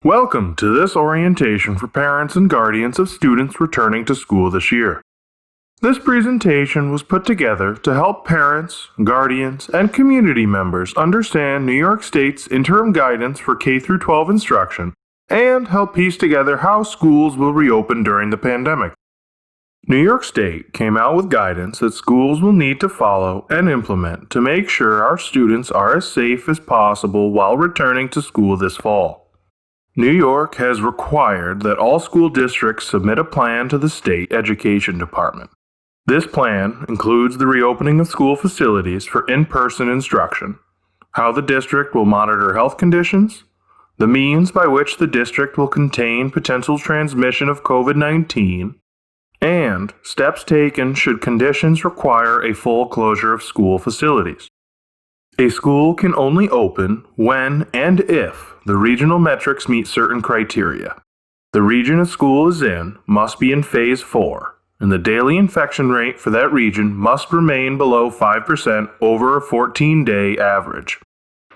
Welcome to this orientation for parents and guardians of students returning to school this year. This presentation was put together to help parents, guardians, and community members understand New York State's interim guidance for K-12 instruction and help piece together how schools will reopen during the pandemic. New York State came out with guidance that schools will need to follow and implement to make sure our students are as safe as possible while returning to school this fall. New York has required that all school districts submit a plan to the State Education Department. This plan includes the reopening of school facilities for in-person instruction, how the district will monitor health conditions, the means by which the district will contain potential transmission of COVID-19, and steps taken should conditions require a full closure of school facilities. A school can only open when and if the regional metrics meet certain criteria. The region a school is in must be in Phase 4, and the daily infection rate for that region must remain below 5% over a 14-day average.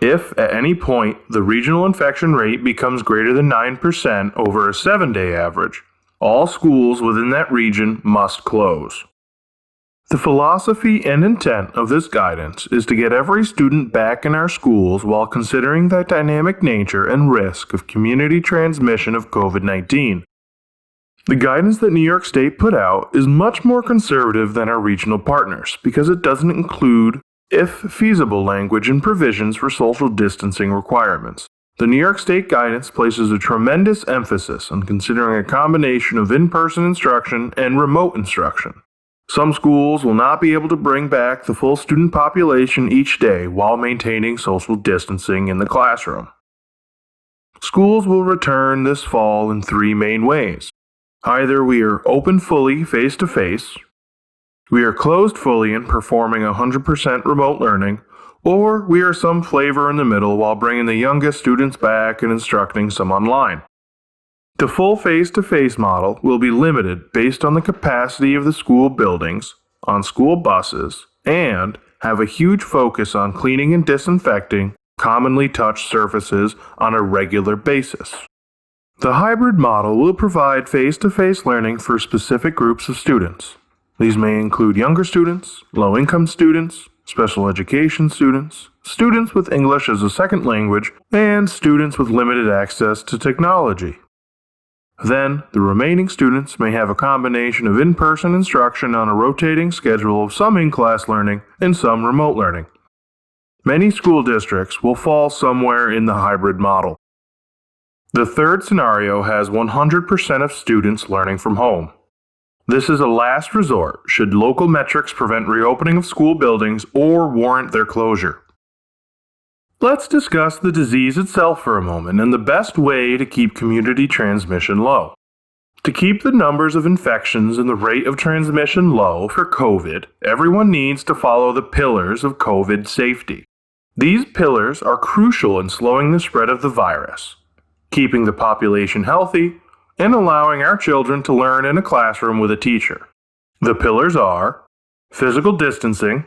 If at any point the regional infection rate becomes greater than 9% over a 7-day average, all schools within that region must close. The philosophy and intent of this guidance is to get every student back in our schools while considering the dynamic nature and risk of community transmission of COVID-19. The guidance that New York State put out is much more conservative than our regional partners because it doesn't include, if feasible, language and provisions for social distancing requirements. The New York State guidance places a tremendous emphasis on considering a combination of in-person instruction and remote instruction. Some schools will not be able to bring back the full student population each day while maintaining social distancing in the classroom. Schools will return this fall in three main ways. Either we are open fully face-to-face, we are closed fully and performing 100% remote learning, or we are some flavor in the middle while bringing the youngest students back and instructing some online. The full face-to-face model will be limited based on the capacity of the school buildings, on school buses, and have a huge focus on cleaning and disinfecting commonly touched surfaces on a regular basis. The hybrid model will provide face-to-face learning for specific groups of students. These may include younger students, low-income students, special education students, students with English as a second language, and students with limited access to technology. Then, the remaining students may have a combination of in-person instruction on a rotating schedule of some in-class learning and some remote learning. Many school districts will fall somewhere in the hybrid model. The third scenario has 100% of students learning from home. This is a last resort should local metrics prevent reopening of school buildings or warrant their closure. Let's discuss the disease itself for a moment and the best way to keep community transmission low. To keep the numbers of infections and the rate of transmission low for COVID, everyone needs to follow the pillars of COVID safety. These pillars are crucial in slowing the spread of the virus, keeping the population healthy, and allowing our children to learn in a classroom with a teacher. The pillars are physical distancing,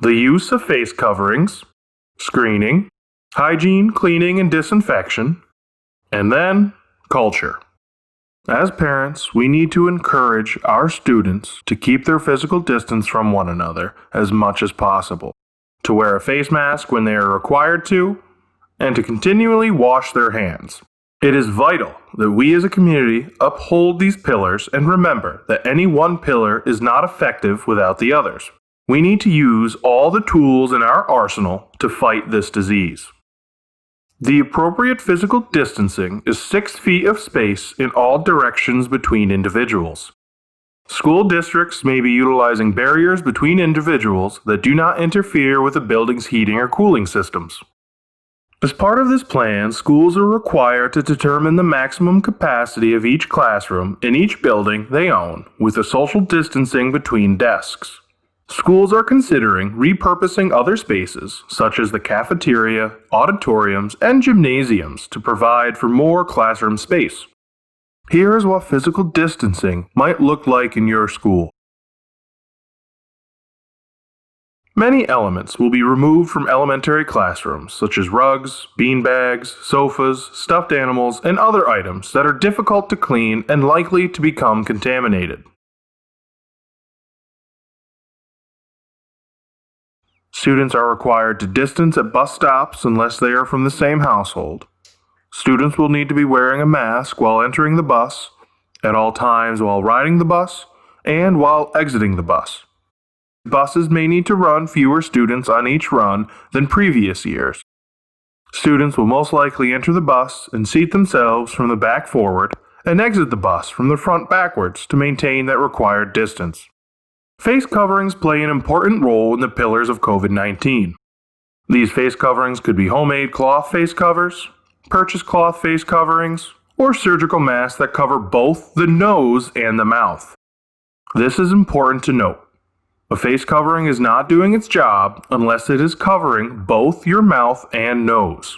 the use of face coverings, screening, hygiene, cleaning, and disinfection, and then culture. As parents, we need to encourage our students to keep their physical distance from one another as much as possible, to wear a face mask when they are required to, and to continually wash their hands. It is vital that we as a community uphold these pillars and remember that any one pillar is not effective without the others. We need to use all the tools in our arsenal to fight this disease. The appropriate physical distancing is 6 feet of space in all directions between individuals. School districts may be utilizing barriers between individuals that do not interfere with the building's heating or cooling systems. As part of this plan, schools are required to determine the maximum capacity of each classroom in each building they own with a social distancing between desks. Schools are considering repurposing other spaces, such as the cafeteria, auditoriums, and gymnasiums, to provide for more classroom space. Here is what physical distancing might look like in your school. Many elements will be removed from elementary classrooms, such as rugs, beanbags, sofas, stuffed animals, and other items that are difficult to clean and likely to become contaminated. Students are required to distance at bus stops unless they are from the same household. Students will need to be wearing a mask while entering the bus, at all times while riding the bus, and while exiting the bus. Buses may need to run fewer students on each run than previous years. Students will most likely enter the bus and seat themselves from the back forward and exit the bus from the front backwards to maintain that required distance. Face coverings play an important role in the pillars of COVID-19. These face coverings could be homemade cloth face covers, purchased cloth face coverings, or surgical masks that cover both the nose and the mouth. This is important to note. A face covering is not doing its job unless it is covering both your mouth and nose.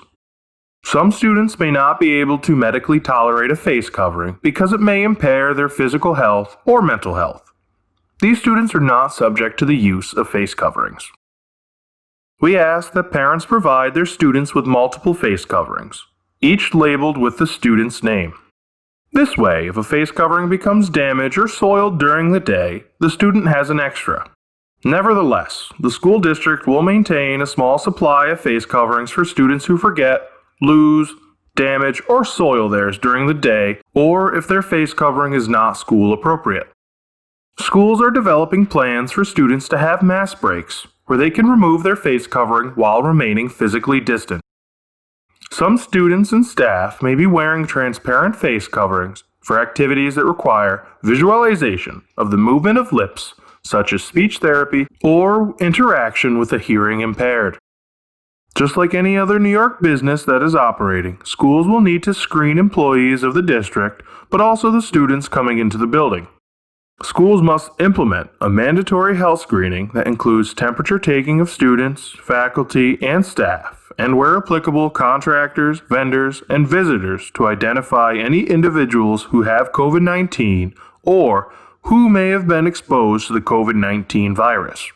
Some students may not be able to medically tolerate a face covering because it may impair their physical health or mental health. These students are not subject to the use of face coverings. We ask that parents provide their students with multiple face coverings, each labeled with the student's name. This way, if a face covering becomes damaged or soiled during the day, the student has an extra. Nevertheless, the school district will maintain a small supply of face coverings for students who forget, lose, damage, or soil theirs during the day, or if their face covering is not school appropriate. Schools are developing plans for students to have mask breaks, where they can remove their face covering while remaining physically distant. Some students and staff may be wearing transparent face coverings for activities that require visualization of the movement of lips, such as speech therapy or interaction with the hearing impaired. Just like any other New York business that is operating, schools will need to screen employees of the district, but also the students coming into the building. Schools must implement a mandatory health screening that includes temperature taking of students, faculty, and staff, and where applicable, contractors, vendors, and visitors to identify any individuals who have COVID-19 or who may have been exposed to the COVID-19 virus.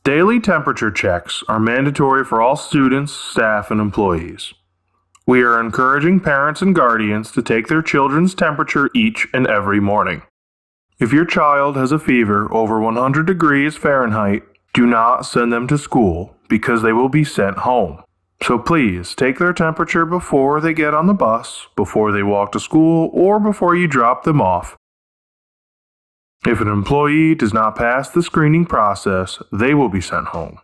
Daily temperature checks are mandatory for all students, staff, and employees. We are encouraging parents and guardians to take their children's temperature each and every morning. If your child has a fever over 100 degrees Fahrenheit, do not send them to school because they will be sent home. So please take their temperature before they get on the bus, before they walk to school, or before you drop them off. If an employee does not pass the screening process, they will be sent home.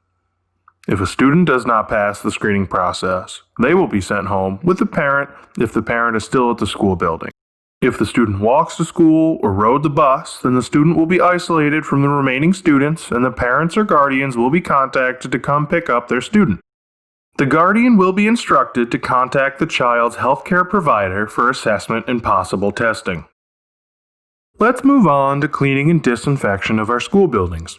If a student does not pass the screening process, they will be sent home with the parent if the parent is still at the school building. If the student walks to school or rode the bus, then the student will be isolated from the remaining students and the parents or guardians will be contacted to come pick up their student. The guardian will be instructed to contact the child's healthcare provider for assessment and possible testing. Let's move on to cleaning and disinfection of our school buildings.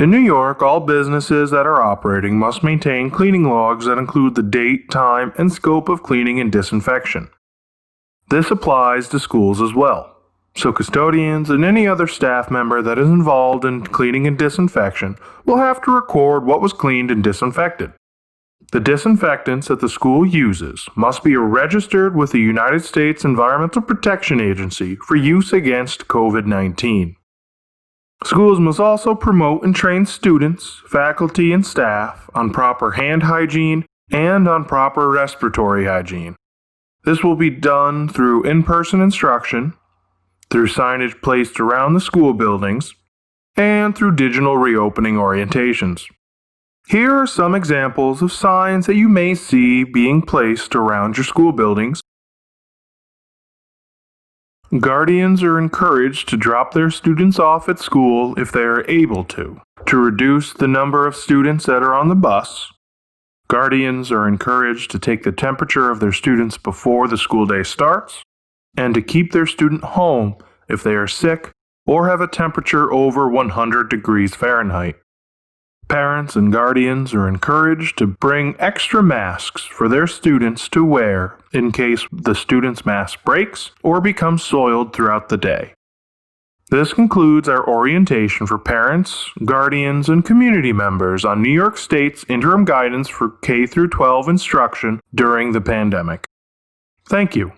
In New York, all businesses that are operating must maintain cleaning logs that include the date, time, and scope of cleaning and disinfection. This applies to schools as well, so custodians and any other staff member that is involved in cleaning and disinfection will have to record what was cleaned and disinfected. The disinfectants that the school uses must be registered with the United States Environmental Protection Agency for use against COVID-19. Schools must also promote and train students, faculty, and staff on proper hand hygiene and on proper respiratory hygiene. This will be done through in-person instruction, through signage placed around the school buildings, and through digital reopening orientations. Here are some examples of signs that you may see being placed around your school buildings. Guardians are encouraged to drop their students off at school if they are able to reduce the number of students that are on the bus. Guardians are encouraged to take the temperature of their students before the school day starts, and to keep their student home if they are sick or have a temperature over 100 degrees Fahrenheit. Parents and guardians are encouraged to bring extra masks for their students to wear in case the student's mask breaks or becomes soiled throughout the day. This concludes our orientation for parents, guardians, and community members on New York State's interim guidance for K-12 instruction during the pandemic. Thank you.